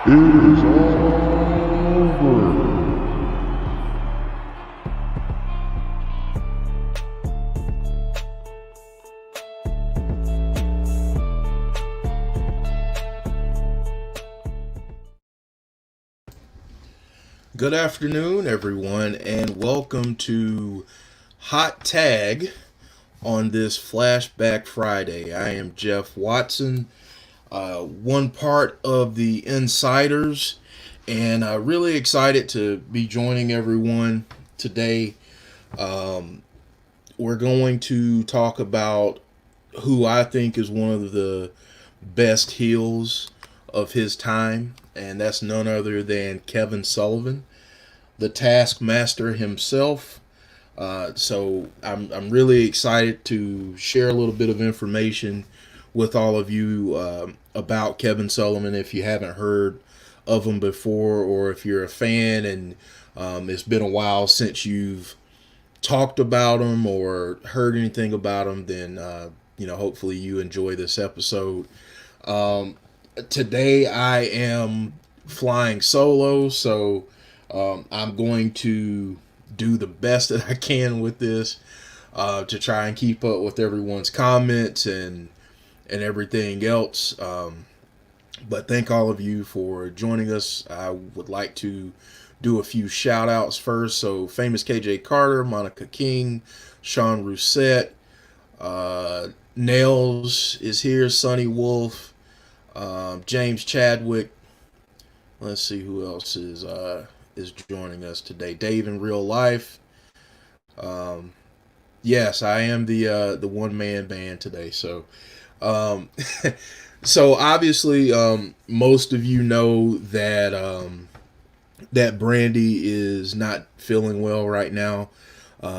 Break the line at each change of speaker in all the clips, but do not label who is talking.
It is over.
Good afternoon, everyone, and welcome to Hot Tag on this Flashback Friday. I am Jeff Watson, one part of the Insiders, and really excited to be joining everyone today. We're going to talk about who I think is one of the best heels of his time, and that's none other than Kevin Sullivan, the Taskmaster himself. So I'm really excited to share a little bit of information with all of you about Kevin Sullivan if you haven't heard of him before, or if you're a fan and it's been a while since you've talked about him or heard anything about him, then hopefully you enjoy this episode. Today I am flying solo, so I'm going to do the best that I can with this to try and keep up with everyone's comments and everything else. But thank all of you for joining us. I would like to do a few shout outs first. So famous KJ Carter, Monica King, Sean Rousset, Nails is here, Sonny Wolf, James Chadwick. Let's see who else is joining us today. Dave in real life. Yes, I am the one man band today. So, so obviously, most of you know that that Brandy is not feeling well right now.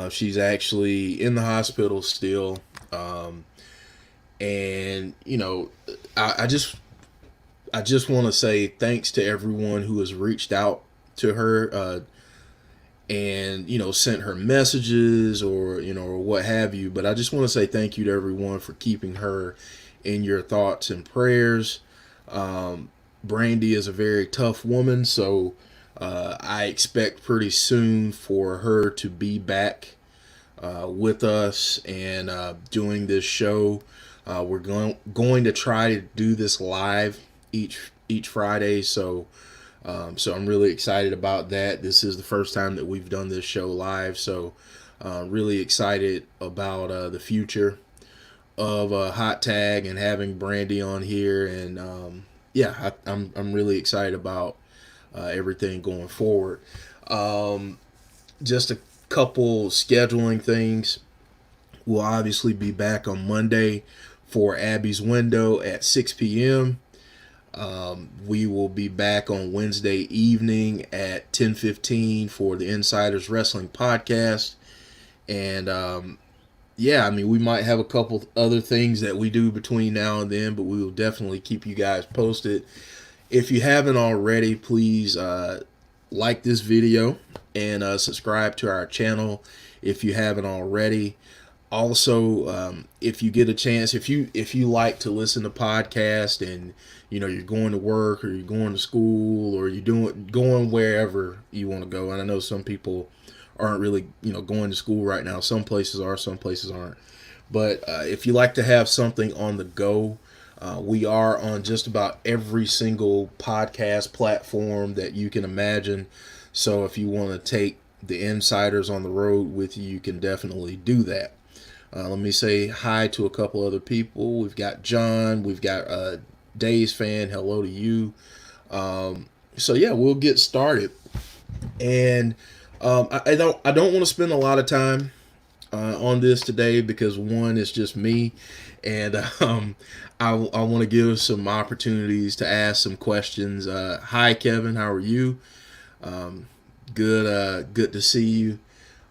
She's actually in the hospital still, and I just want to say thanks to everyone who has reached out to her and sent her messages or what have you. But I just want to say thank you to everyone for keeping her in your thoughts and prayers. Brandy is a very tough woman, so I expect pretty soon for her to be back with us and doing this show. We're going to try to do this live each Friday, so I'm really excited about that. This is the first time that we've done this show live, so really excited about the future of Hot Tag and having Brandy on here, and I'm really excited about everything going forward. Just a couple scheduling things. We'll obviously be back on Monday for Abby's Window at 6 p.m. We will be back on Wednesday evening at 10:15 for the Insiders Wrestling Podcast. And we might have a couple other things that we do between now and then, but we will definitely keep you guys posted. If you haven't already, please like this video and subscribe to our channel if you haven't already. Also, if you get a chance, if you like to listen to podcasts and you're going to work or you're going to school or you're going wherever you want to go, and I know some people aren't really going to school right now. Some places are, some places aren't. But if you like to have something on the go, we are on just about every single podcast platform that you can imagine. So if you want to take the Insiders on the road with you, you can definitely do that. Let me say hi to a couple other people. We've got John. We've got Days Fan. Hello to you. So yeah, we'll get started. And I don't want to spend a lot of time on this today because one, it's just me, and I want to give some opportunities to ask some questions. Hi, Kevin. How are you? Good to see you.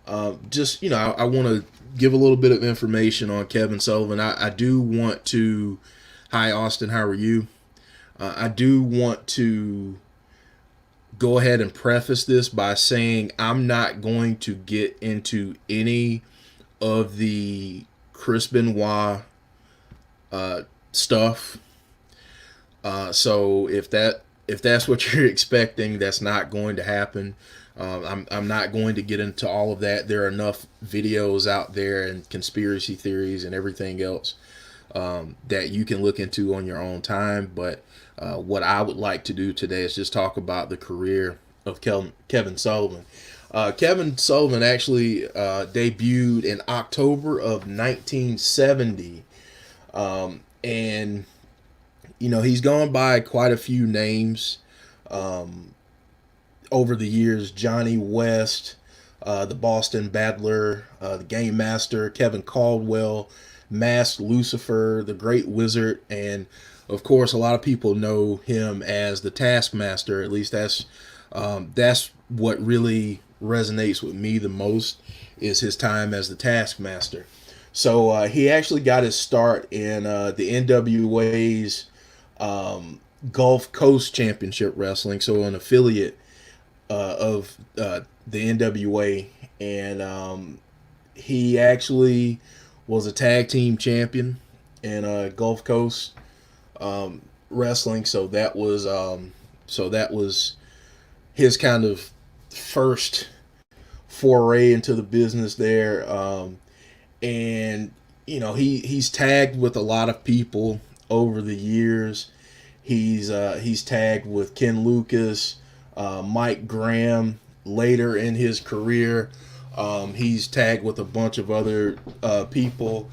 I want to give a little bit of information on Kevin Sullivan. I do want to. Hi, Austin. How are you? I do want to go ahead and preface this by saying I'm not going to get into any of the Chris Benoit stuff. So if that if that's what you're expecting, that's not going to happen. I'm not going to get into all of that. There are enough videos out there and conspiracy theories and everything else that you can look into on your own time. But what I would like to do today is just talk about the career of Kevin Sullivan. Kevin Sullivan actually debuted in October of 1970. And, he's gone by quite a few names over the years. Johnny West, the Boston Battler, the Game Master, Kevin Caldwell, Masked Lucifer, the Great Wizard, and of course, a lot of people know him as the Taskmaster. At least that's what really resonates with me the most, is his time as the Taskmaster. So he actually got his start in the NWA's Gulf Coast Championship Wrestling, so an affiliate of the NWA, and he actually was a tag team champion in Gulf Coast wrestling. So that was his kind of first foray into the business there. And he's tagged with a lot of people over the years. He's tagged with Ken Lucas, Mike Graham later in his career. He's tagged with a bunch of other people.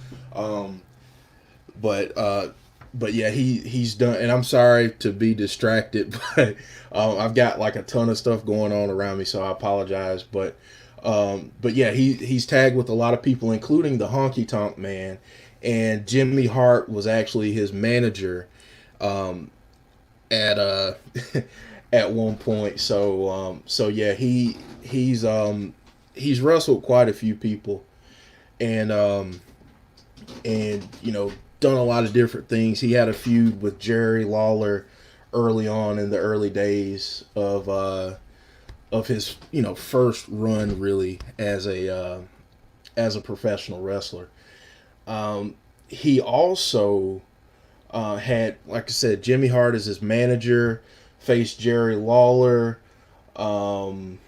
But yeah, he's done. And I'm sorry to be distracted, but I've got like a ton of stuff going on around me, so I apologize. But yeah, he's tagged with a lot of people, including the Honky Tonk Man, and Jimmy Hart was actually his manager at at one point. So yeah, he's wrestled quite a few people, and done a lot of different things. He had a feud with Jerry Lawler early on in the early days of his first run really as a professional wrestler. He also had, like I said, Jimmy Hart as his manager, faced Jerry Lawler, and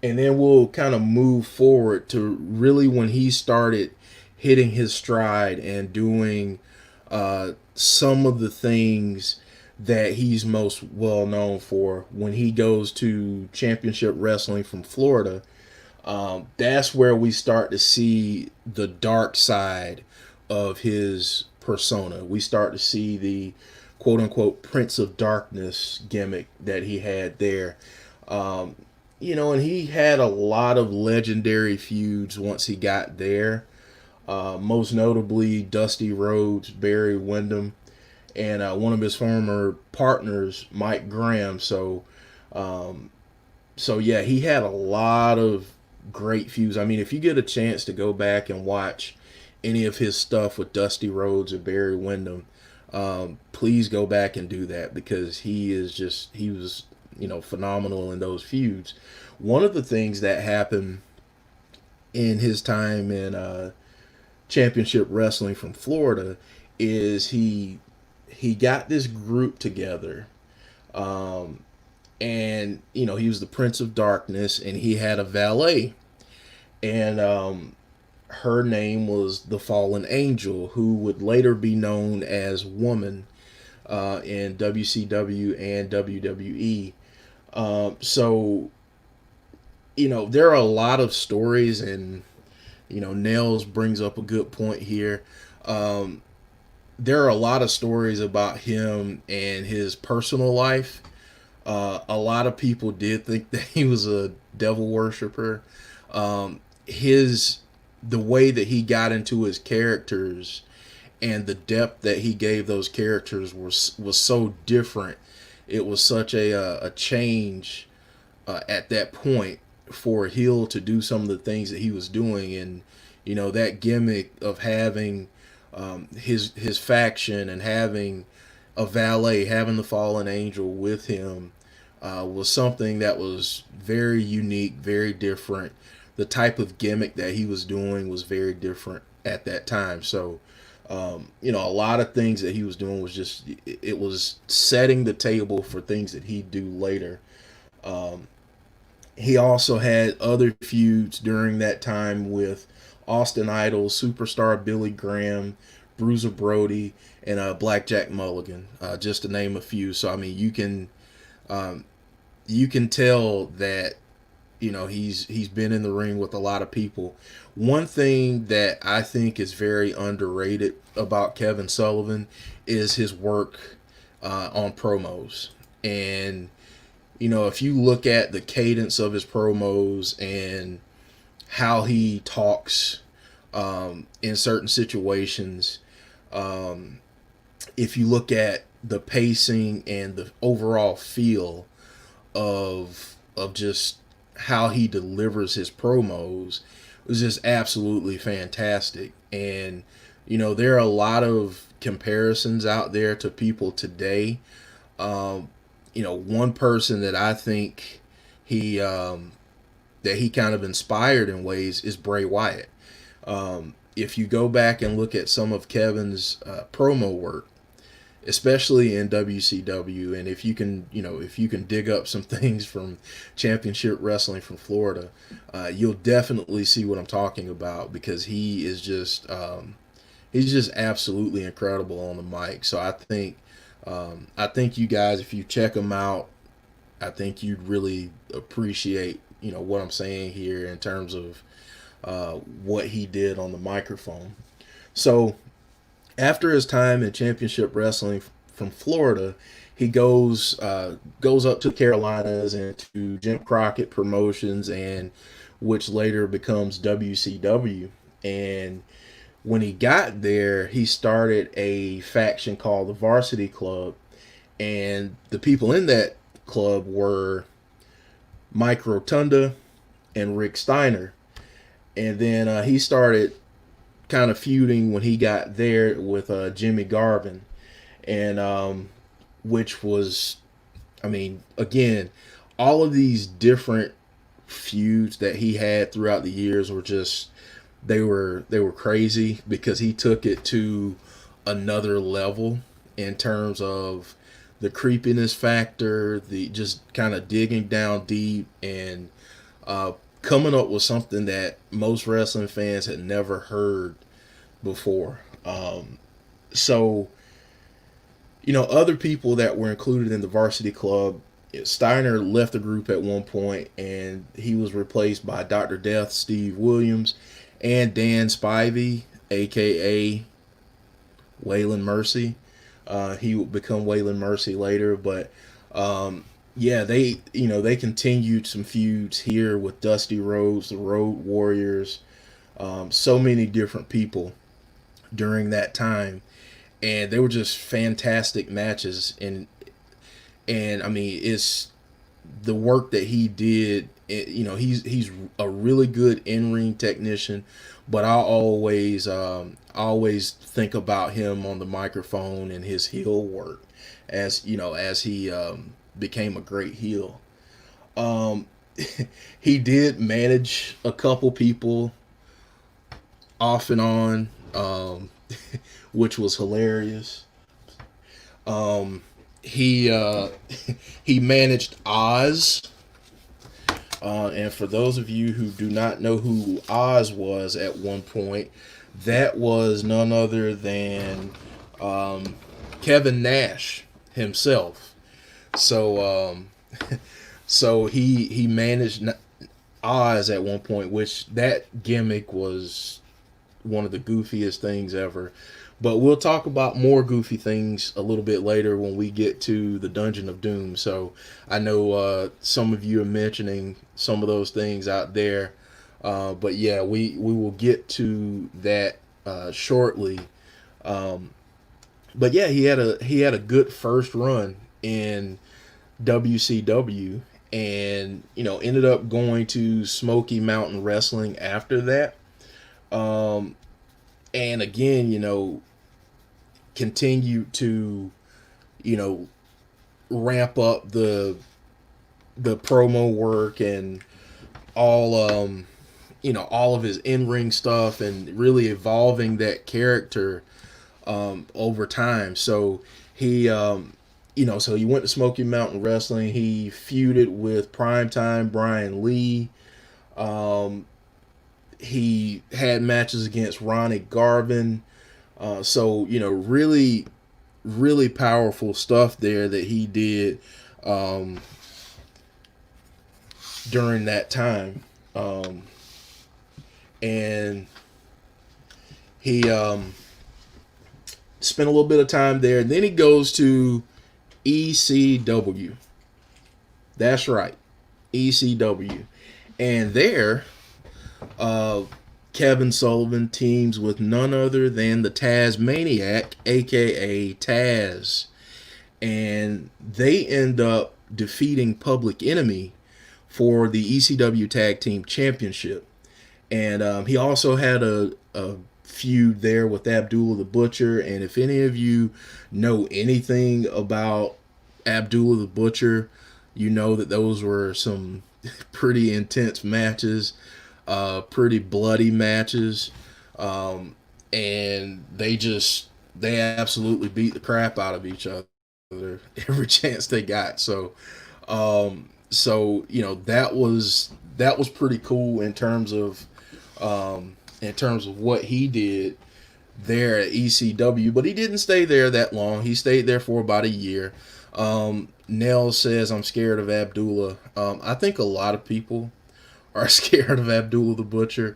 then we'll kind of move forward to really when he started hitting his stride and doing some of the things that he's most well known for. When he goes to Championship Wrestling from Florida, that's where we start to see the dark side of his persona. We start to see the quote-unquote Prince of Darkness gimmick that he had there. And he had a lot of legendary feuds once he got there. Most notably Dusty Rhodes, Barry Windham, and one of his former partners, Mike Graham. So yeah, he had a lot of great feuds. I mean, if you get a chance to go back and watch any of his stuff with Dusty Rhodes or Barry Windham, please go back and do that, because he was phenomenal in those feuds. One of the things that happened in his time in Championship Wrestling from Florida is he got this group together, and he was the Prince of Darkness, and he had a valet, and her name was the Fallen Angel, who would later be known as Woman in WCW and WWE. So there are a lot of stories, and Nels brings up a good point here. There are a lot of stories about him and his personal life. A lot of people did think that he was a devil worshiper. The way that he got into his characters and the depth that he gave those characters was so different. It was such a change at that point for a heel to do some of the things that he was doing, and that gimmick of having his faction and having a valet, having the Fallen Angel with him, was something that was very unique, very different. The type of gimmick that he was doing was very different at that time. So A lot of things that he was doing was just, it was setting the table for things that he'd do later. Um, he also had other feuds during that time with Austin Idol, superstar Billy Graham, Bruiser Brody, and Blackjack Mulligan, just to name a few. So I mean, um, you can tell that he's been in the ring with a lot of people. One thing that I think is very underrated about Kevin Sullivan is his work on promos. And if you look at the cadence of his promos and how he talks in certain situations, um, if you look at the pacing and the overall feel of just how he delivers his promos, was just absolutely fantastic. And there are a lot of comparisons out there to people today. One person that I think he that he kind of inspired in ways is Bray Wyatt. If you go back and look at some of Kevin's promo work, especially in WCW, and if you can dig up some things from Championship Wrestling from Florida, you'll definitely see what I'm talking about, because he is just he's just absolutely incredible on the mic. So I think you guys, if you check him out, I think you'd really appreciate what I'm saying here in terms of what he did on the microphone. So after his time in Championship Wrestling from Florida, he goes up to the Carolinas and to Jim Crockett Promotions, and which later becomes WCW. And when he got there, he started a faction called the Varsity Club, and the people in that club were Mike Rotunda and Rick Steiner. And then he started kind of feuding when he got there with Jimmy Garvin, and which was, I mean, again, all of these different feuds that he had throughout the years were just, they were crazy, because he took it to another level in terms of the creepiness factor, the just kind of digging down deep, and coming up with something that most wrestling fans had never heard before. So, other people that were included in the Varsity Club, Steiner left the group at one point, and he was replaced by Dr. Death, Steve Williams, and Dan Spivey, aka Waylon Mercy. He would become Waylon Mercy later, but yeah, they continued some feuds here with Dusty Rhodes, the Road Warriors, so many different people during that time, and they were just fantastic matches. And I mean, it's the work that he did. He's a really good in-ring technician, but I always think about him on the microphone and his heel work, as he became a great heel. He did manage a couple people off and on, which was hilarious. He he managed Oz, and for those of you who do not know who Oz was at one point, that was none other than Kevin Nash himself. So so he managed Oz at one point, which that gimmick was one of the goofiest things ever. But we'll talk about more goofy things a little bit later when we get to the Dungeon of Doom. So I know some of you are mentioning some of those things out there. But yeah, we will get to that shortly. But yeah, he had a good first run in WCW, and ended up going to Smoky Mountain Wrestling after that. And again, continue to ramp up the promo work and all all of his in-ring stuff, and really evolving that character over time. So he, so he went to Smoky Mountain Wrestling. He feuded with Primetime Brian Lee. He had matches against Ronnie Garvin. So really, really powerful stuff there that he did during that time. And he spent a little bit of time there. And then he goes to ECW. That's right, ECW. And there, Kevin Sullivan teams with none other than the Tasmaniac, aka Taz. And they end up defeating Public Enemy for the ECW Tag Team Championship. And he also had a feud there with Abdullah the Butcher. And if any of you know anything about Abdullah the Butcher, you know that those were some pretty intense matches, pretty bloody matches. And they absolutely beat the crap out of each other every chance they got. So that was pretty cool in terms of what he did there at ECW. But he didn't stay there that long. He stayed there for about a year. Nell says, I'm scared of Abdullah. I think a lot of people are scared of Abdullah the Butcher.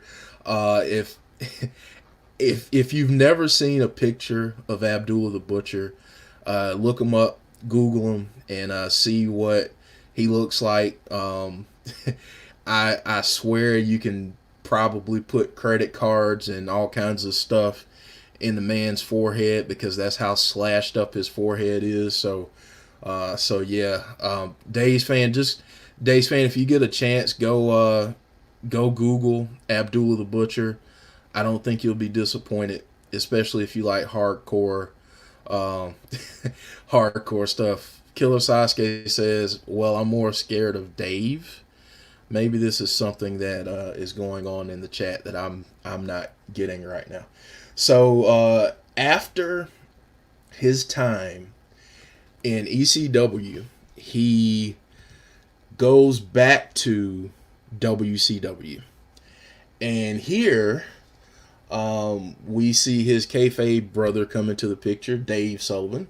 If you've never seen a picture of Abdullah the Butcher, look him up, Google him, and see what he looks like. I swear you can probably put credit cards and all kinds of stuff in the man's forehead, because that's how slashed up his forehead is. So Days fan, if you get a chance, go Google Abdullah the Butcher. I don't think you'll be disappointed, especially if you like hardcore hardcore stuff. Killer Sasuke says, well, I'm more scared of Dave. Maybe this is something that is going on in the chat that I'm not getting right now. So after his time in ECW, he goes back to WCW. And here we see his kayfabe brother come into the picture, Dave Sullivan.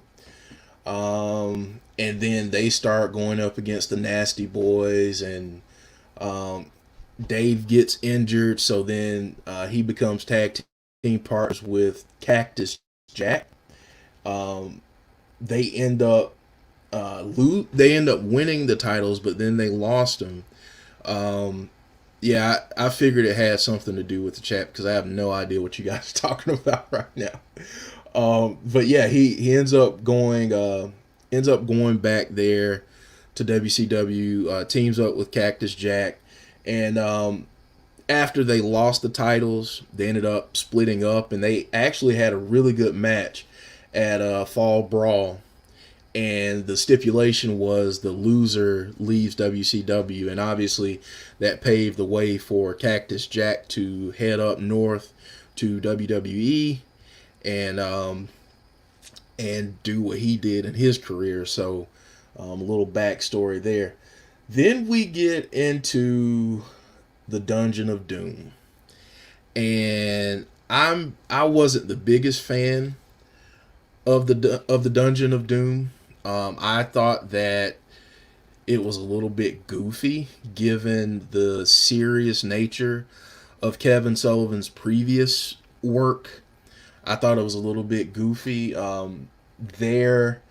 And then they start going up against the Nasty Boys, and Dave gets injured, so then he becomes tag team partners with Cactus Jack. They end up winning the titles, but then they lost them. I figured it had something to do with the chat, because I have no idea what you guys are talking about right now. But yeah, he ends up going back there to WCW, teams up with Cactus Jack, and after they lost the titles, they ended up splitting up, and they actually had a really good match at Fall Brawl. And the stipulation was the loser leaves WCW, and obviously that paved the way for Cactus Jack to head up north to WWE and do what he did in his career. So a little backstory there. Then we get into the Dungeon of Doom, and I wasn't the biggest fan of the Dungeon of Doom. I thought that it was a little bit goofy, given the serious nature of Kevin Sullivan's previous work. I thought it was a little bit goofy. There,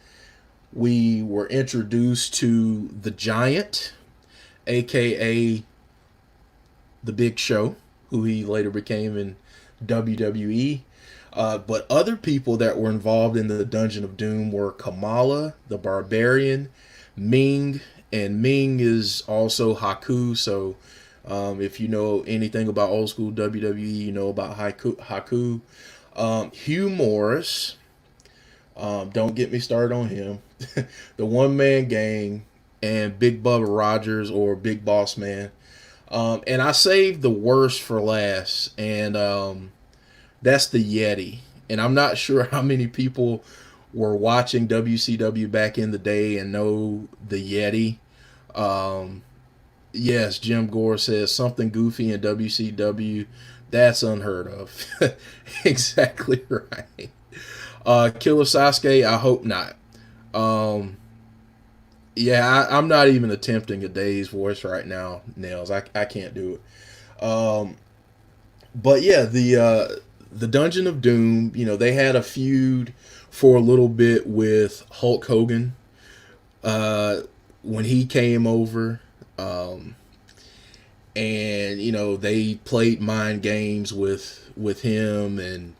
we were introduced to the Giant, aka the Big Show, who he later became in WWE. But other people that were involved in the Dungeon of Doom were Kamala, the Barbarian, Ming, and Ming is also Haku. So if you know anything about old school WWE, you know about Haku. Hugh Morris, don't get me started on him. The One Man Gang, and Big Bubba Rogers, or Big Boss Man. And I saved the worst for last, and that's the Yeti. and I'm not sure how many people were watching WCW back in the day and know the Yeti. Um, yes, Jim Gore says something goofy in WCW. That's unheard of. Exactly right. Killer Sasuke, I hope not. Um, yeah, I'm not even attempting a Dave's voice right now, Nails. I can't do it. But yeah, the Dungeon of Doom. You know, they had a feud for a little bit with Hulk Hogan uh, when he came over. And you know they played mind games with him, and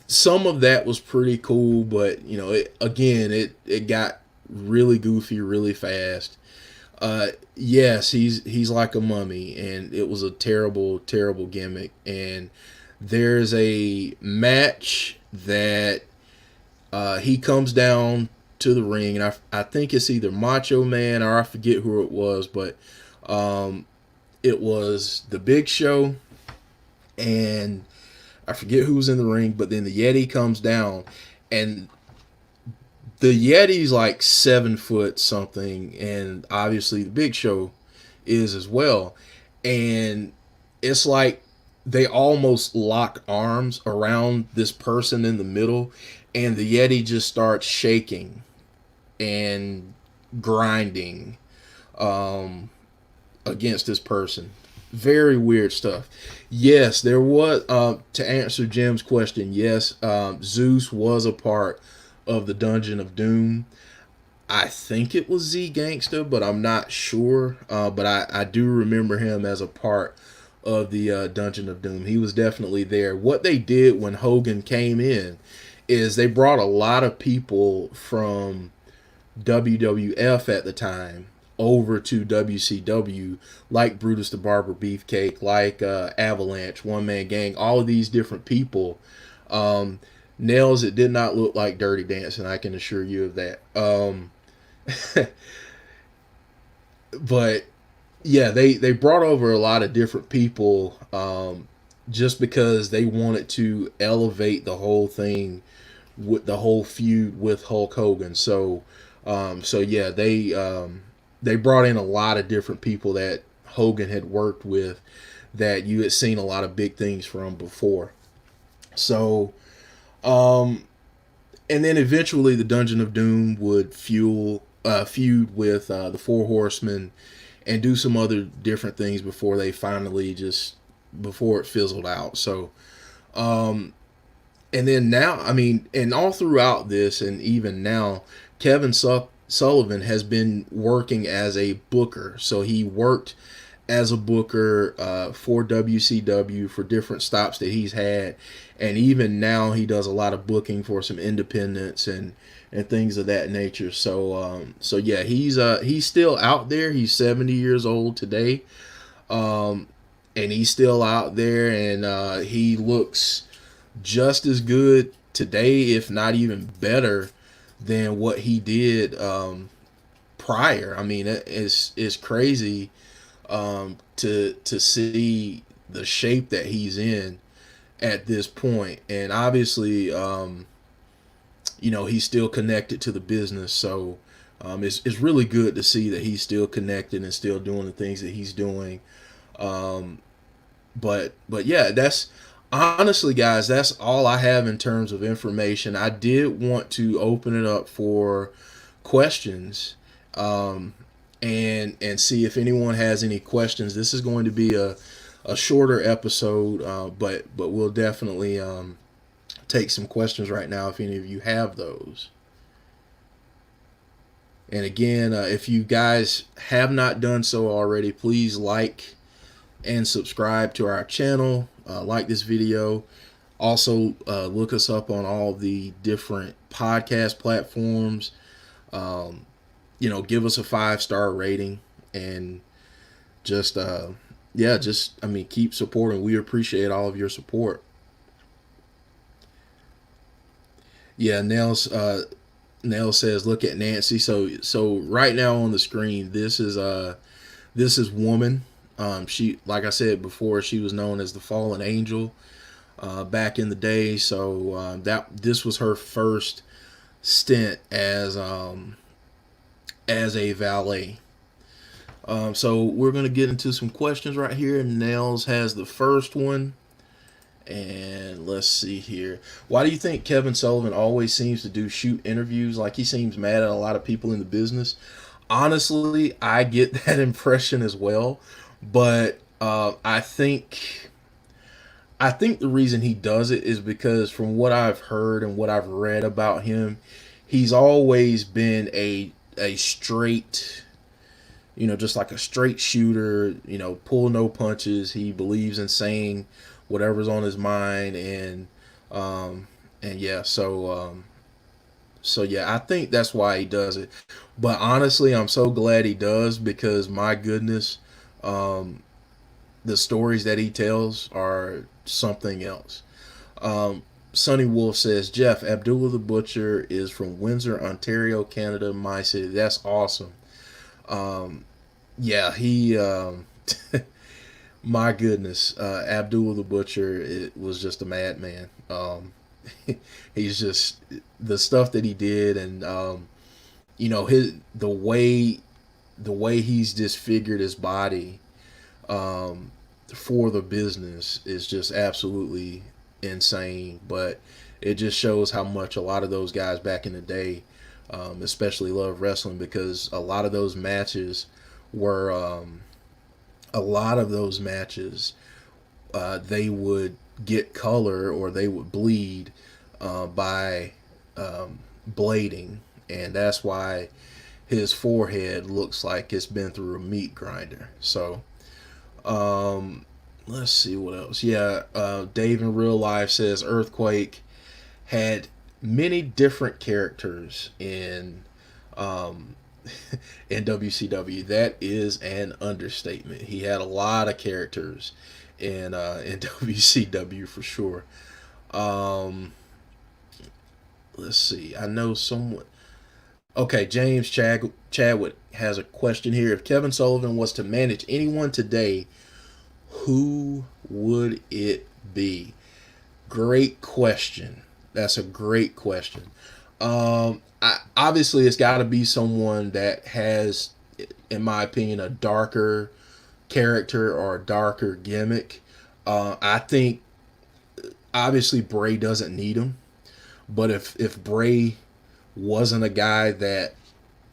some of that was pretty cool, but you know it got really goofy really fast. Yes, he's like a mummy, and it was a terrible gimmick. And there's a match that he comes down to the ring, and I think it's either Macho Man or I forget who it was, but it was the Big Show, and I forget who was in the ring, but then the Yeti comes down, and the Yeti's like 7 foot something, and obviously the Big Show is as well. And it's like they almost lock arms around this person in the middle, and the Yeti just starts shaking and grinding against this person. Very weird stuff. Yes, there was, to answer Jim's question, yes, Zeus was a part of the Dungeon of Doom. I think it was Z Gangsta, but I'm not sure. But I do remember him as a part of the Dungeon of Doom. He was definitely there. What they did when Hogan came in is they brought a lot of people from WWF at the time over to WCW, like Brutus the Barber Beefcake, like Avalanche, One Man Gang, all of these different people. Nails, it did not look like Dirty Dancing, I can assure you of that. But yeah, they brought over a lot of different people just because they wanted to elevate the whole thing with the whole feud with Hulk Hogan. So yeah, they brought in a lot of different people that Hogan had worked with that you had seen a lot of big things from before. So, and then eventually the Dungeon of Doom would feud with the Four Horsemen and do some other different things before they finally before it fizzled out. So, and then now, I mean, and all throughout this, and even now, Kevin Sullivan has been working as a booker. So he worked as a booker for WCW for different stops that he's had, and even now he does a lot of booking for some independents and things of that nature. So yeah, he's still out there. He's 70 years old today, and he's still out there, and he looks just as good today, if not even better, than what he did prior. I mean, it's crazy to see the shape that he's in at this point, and obviously, you know, he's still connected to the business. So it's really good to see that he's still connected and still doing the things that he's doing. But yeah, that's honestly, guys, that's all I have in terms of information. I did want to open it up for questions, and see if anyone has any questions. This is going to be a shorter episode, but we'll definitely take some questions right now if any of you have those. And again, if you guys have not done so already, please like and subscribe to our channel. Like this video. Also, look us up on all the different podcast platforms. You know, give us a 5-star rating, and just I mean, keep supporting. We appreciate all of your support. Yeah, Nels says, look at Nancy. So right now on the screen, this is Woman. She, like I said before, she was known as the Fallen Angel. back in the day. So that this was her first stint as a valet. So we're gonna get into some questions right here. Nels has the first one. And let's see here. Why do you think Kevin Sullivan always seems to do shoot interviews? Like he seems mad at a lot of people in the business. Honestly, I get that impression as well. But I think the reason he does it is because from what I've heard and what I've read about him, he's always been a straight, just like a straight shooter, pull no punches. He believes in saying whatever's on his mind, and yeah, so yeah, I think that's why he does it. But honestly, I'm so glad he does because my goodness, um, the stories that he tells are something else. Sonny Wolf says, Jeff, Abdullah the Butcher is from Windsor, Ontario, Canada, my city. That's awesome. Yeah, he, my goodness, Abdullah the Butcher, it was just a madman. He's just the stuff that he did, and his the way he's disfigured his body for the business is just absolutely insane. But it just shows how much a lot of those guys back in the day, especially love wrestling, because were a lot of those matches they would get color or they would bleed by blading, and that's why his forehead looks like it's been through a meat grinder. So let's see what else. Yeah, Dave in real life says Earthquake had many different characters um, in WCW. That is an understatement. He had a lot of characters in WCW for sure. Um, let's see. I know someone. Okay, James Chadwick has a question here. If Kevin Sullivan was to manage anyone today, who would it be? Great question. That's a great question. Obviously, it's got to be someone that has, in my opinion, a darker character or a darker gimmick. I think obviously Bray doesn't need him, but if Bray wasn't a guy that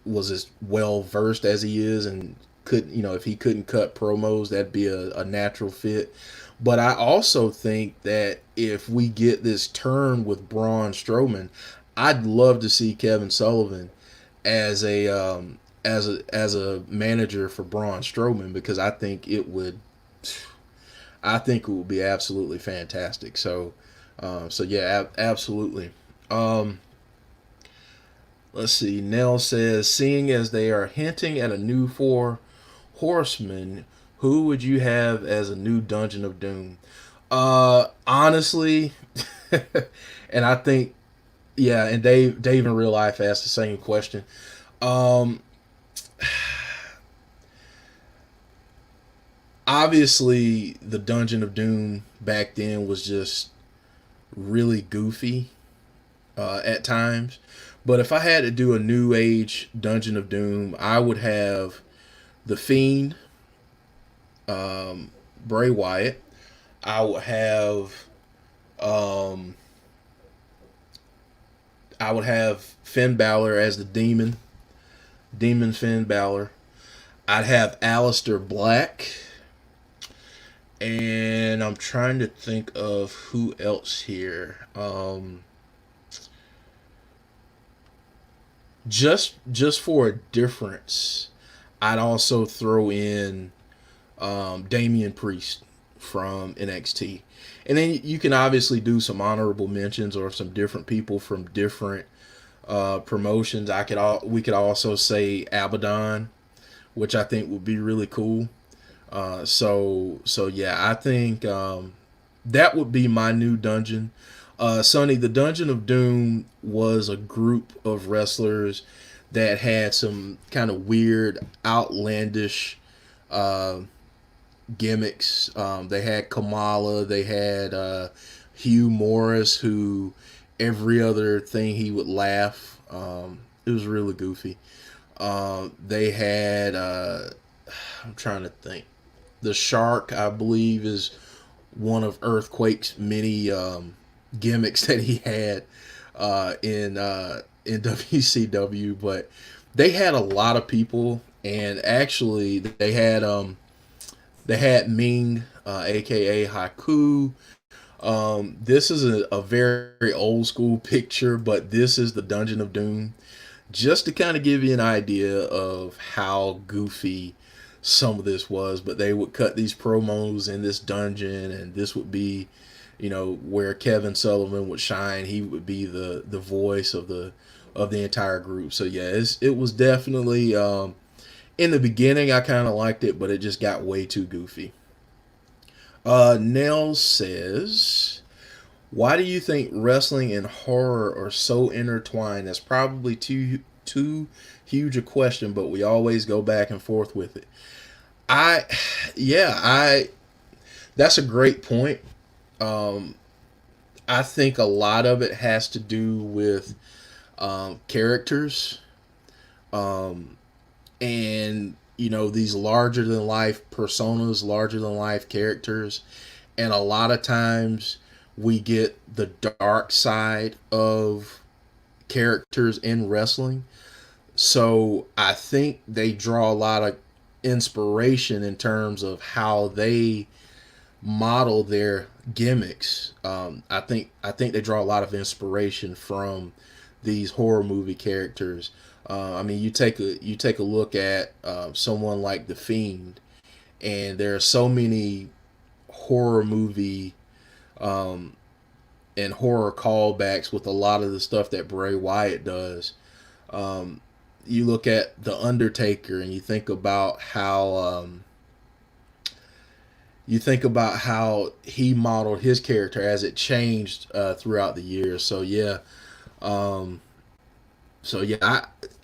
was as well versed as he is and could, if he couldn't cut promos, that'd be a natural fit. But I also think that if we get this turn with Braun Strowman, I'd love to see Kevin Sullivan as a manager for Braun Strowman, because I think it would be absolutely fantastic. So yeah, absolutely. Um, let's see. Nell says, seeing as they are hinting at a new Four Horsemen, who would you have as a new Dungeon of Doom? Honestly, and I think, yeah, and Dave in real life asked the same question. Um, Obviously, the Dungeon of Doom back then was just really goofy at times. But if I had to do a new age Dungeon of Doom, I would have the Fiend, Bray Wyatt. I would have um, Finn Balor as the Demon, Demon Finn Balor. I'd have Aleister Black, and I'm trying to think of who else here. Just for a difference, I'd also throw in Damian Priest from NXT. And then you can obviously do some honorable mentions or some different people from different promotions. We could also say Abaddon, which I think would be really cool. So yeah, I think that would be my new dungeon. Sonny, the Dungeon of Doom was a group of wrestlers that had some kind of weird, outlandish uh, gimmicks. They had Kamala, they had Hugh Morris, who every other thing he would laugh. It was really goofy. They had I'm trying to think. The Shark, I believe, is one of Earthquake's many gimmicks that he had in WCW. But they had a lot of people, and actually they had Ming, aka Haku. This is a very old school picture, but this is the Dungeon of Doom. Just to kind of give you an idea of how goofy some of this was, but they would cut these promos in this dungeon, and this would be, where Kevin Sullivan would shine. He would be the voice of the entire group. So yeah, it was definitely in the beginning I kind of liked it, but it just got way too goofy. Nell says, why do you think wrestling and horror are so intertwined? That's probably too huge a question, but we always go back and forth with it. That's a great point. I think a lot of it has to do with characters, and these larger than life personas, larger than life characters, and a lot of times we get the dark side of characters in wrestling. So I think they draw a lot of inspiration in terms of how they model their gimmicks. I think they draw a lot of inspiration from these horror movie characters. You take a look at someone like The Fiend, and there are so many horror movie and horror callbacks with a lot of the stuff that Bray Wyatt does. You look at The Undertaker, and you think about how he modeled his character as it changed throughout the years. So yeah,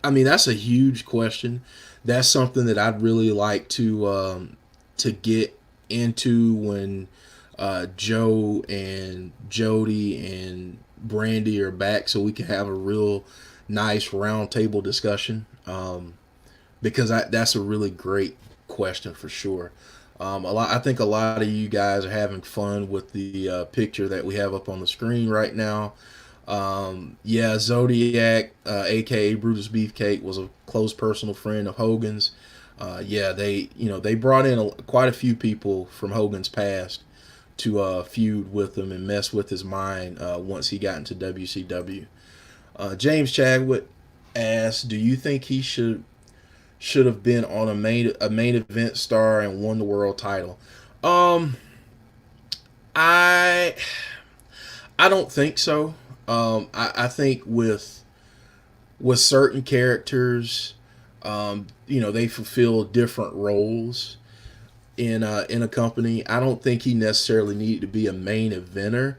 I mean that's a huge question. That's something that I'd really like to get into when Joe and Jody and Brandy are back, so we can have a real nice round table discussion. Because that's a really great question for sure. I think a lot of you guys are having fun with the picture that we have up on the screen right now. Zodiac, aka Brutus Beefcake, was a close personal friend of Hogan's. They brought in quite a few people from Hogan's past to feud with him and mess with his mind once he got into WCW. James Chadwick asked, "Do you think he should have been on a main event star and won the world title?" I don't think so. I think with certain characters, they fulfill different roles in a company. I don't think he necessarily needed to be a main eventer.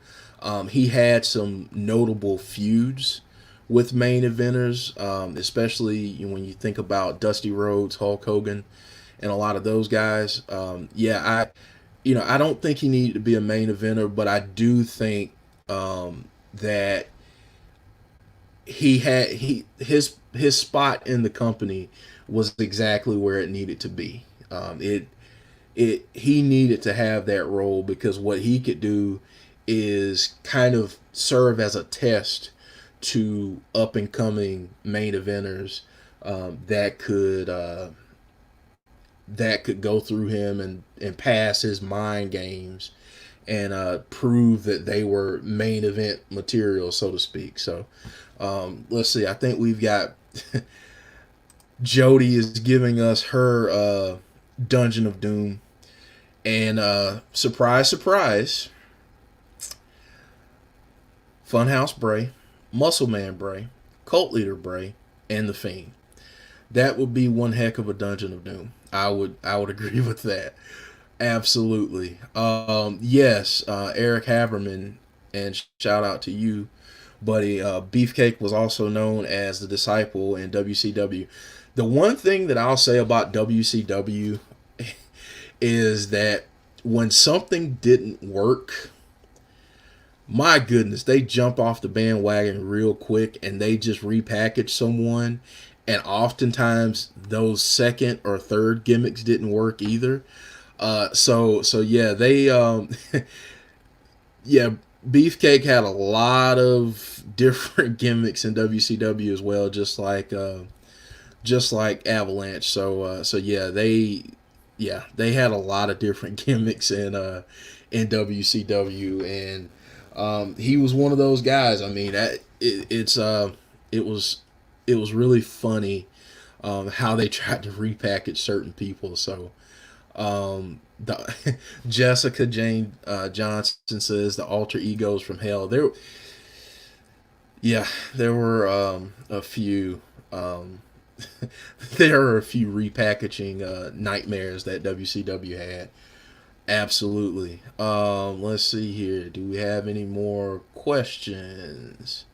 He had some notable feuds with main eventers, especially when you think about Dusty Rhodes, Hulk Hogan, and a lot of those guys. I don't think he needed to be a main eventer, but I do think that his spot in the company was exactly where it needed to be. He needed to have that role because what he could do is kind of serve as a test to up and coming main eventers that could go through him and pass his mind games and prove that they were main event material, so to speak. So let's see. I think we've got Jody is giving us her Dungeon of Doom, and surprise, surprise, Funhouse Bray, Muscle Man Bray, Cult Leader Bray, and The Fiend. That would be one heck of a Dungeon of Doom. I would agree with that. Absolutely. Yes, Eric Haberman, and shout out to you, buddy. Beefcake was also known as the Disciple in WCW. The one thing that I'll say about WCW is that when something didn't work, my goodness, they jump off the bandwagon real quick and they just repackage someone. And oftentimes those second or third gimmicks didn't work either. So yeah, they yeah, Beefcake had a lot of different gimmicks in WCW as well, just like Avalanche. So yeah, they had a lot of different gimmicks in WCW, and he was one of those guys. I mean, it was really funny how they tried to repackage certain people. So the Jessica Jane Johnson says the alter egos from hell. There were a few. There are a few repackaging nightmares that WCW had. Absolutely. Let's see here. Do we have any more questions?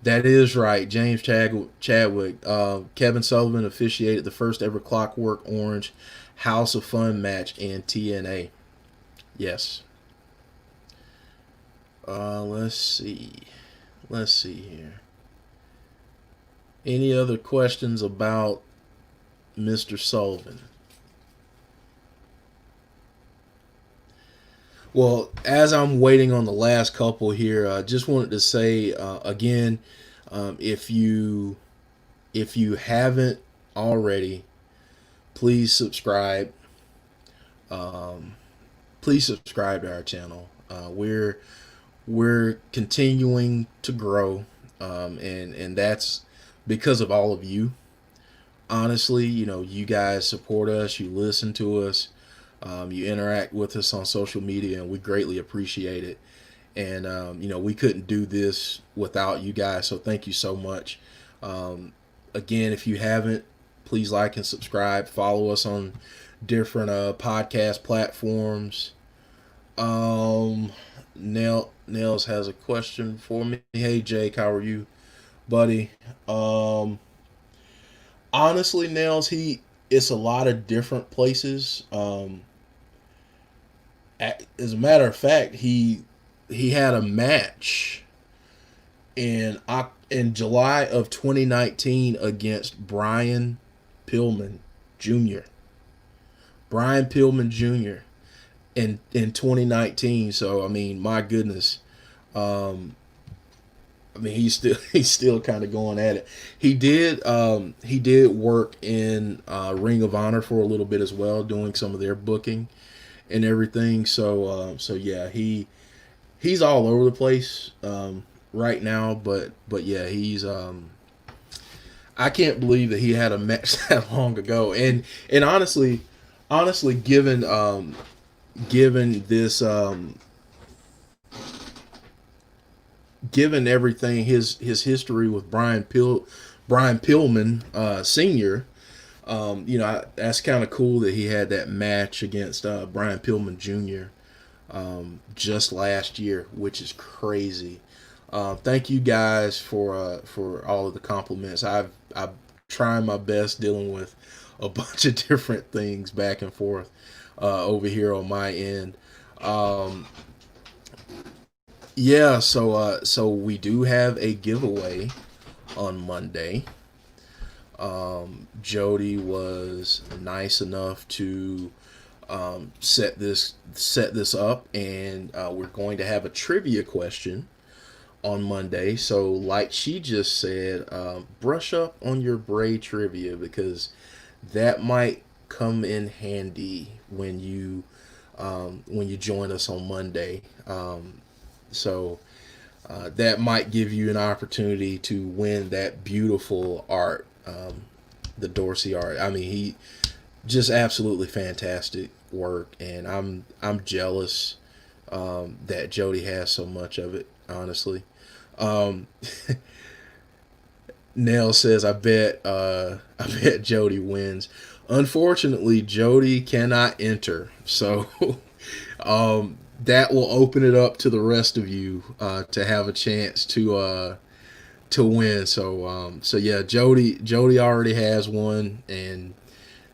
That is right. James Chadwick. Kevin Sullivan officiated the first ever Clockwork Orange House of Fun match in TNA. Yes. Let's see. Let's see here. Any other questions about Mr. Sullivan? Well, as I'm waiting on the last couple here, I just wanted to say again, if you haven't already, please subscribe. Um, please subscribe to our channel. We're continuing to grow, and that's because of all of you. Honestly, you guys support us, you listen to us, you interact with us on social media, and we greatly appreciate it. And we couldn't do this without you guys, so thank you so much. Again, if you haven't, please like and subscribe. Follow us on different podcast platforms. Nails has a question for me. Hey Jake, how are you, buddy? Honestly, Nails, it's a lot of different places. As a matter of fact, he had a match in July of 2019 against Brian Pillman Jr. Brian Pillman Jr. in 2019. So I mean, my goodness. I mean, he's still kind of going at it. He did work in Ring of Honor for a little bit as well, doing some of their booking and everything. So yeah, he's all over the place right now. But yeah, he's I can't believe that he had a match that long ago. And honestly, given this given everything, his history with Brian Pillman Senior, that's kind of cool that he had that match against Brian Pillman Jr. Just last year, which is crazy. Thank you guys for all of the compliments. I'm trying my best dealing with a bunch of different things back and forth over here on my end. Yeah, so we do have a giveaway on Monday. Jody was nice enough to set this up, and we're going to have a trivia question on Monday. So, like she just said, brush up on your Bray trivia, because that might come in handy when you join us on Monday. So that might give you an opportunity to win that beautiful art, the Dorsey art. I mean, he just absolutely fantastic work, and I'm jealous that Jody has so much of it. Honestly, Nell says, I bet Jody wins. Unfortunately, Jody cannot enter, so that will open it up to the rest of you to have a chance to win. So yeah, Jody already has one, and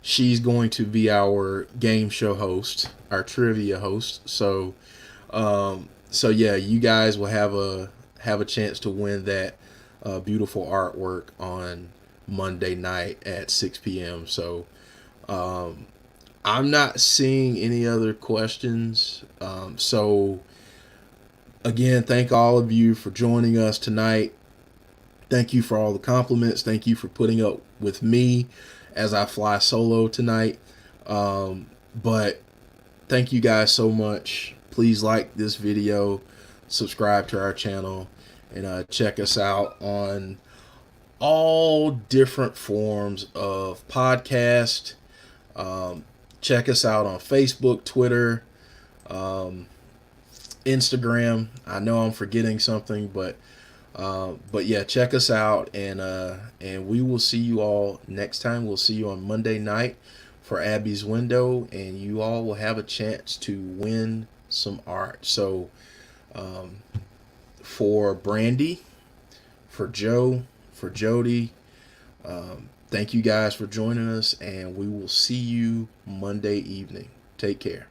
she's going to be our game show host, our trivia host. So So yeah, you guys will have a chance to win that beautiful artwork on Monday night at 6 p.m. So I'm not seeing any other questions. So again, thank all of you for joining us tonight. Thank you for all the compliments. Thank you for putting up with me as I fly solo tonight. But thank you guys so much. Please like this video, subscribe to our channel, and check us out on all different forms of podcast. Check us out on Facebook, Twitter, Instagram. I know I'm forgetting something, but yeah, check us out, and we will see you all next time. We'll see you on Monday night for Abby's Window, and you all will have a chance to win some art. So for Brandy, for Joe, for Jody, thank you guys for joining us, and we will see you Monday evening. Take care.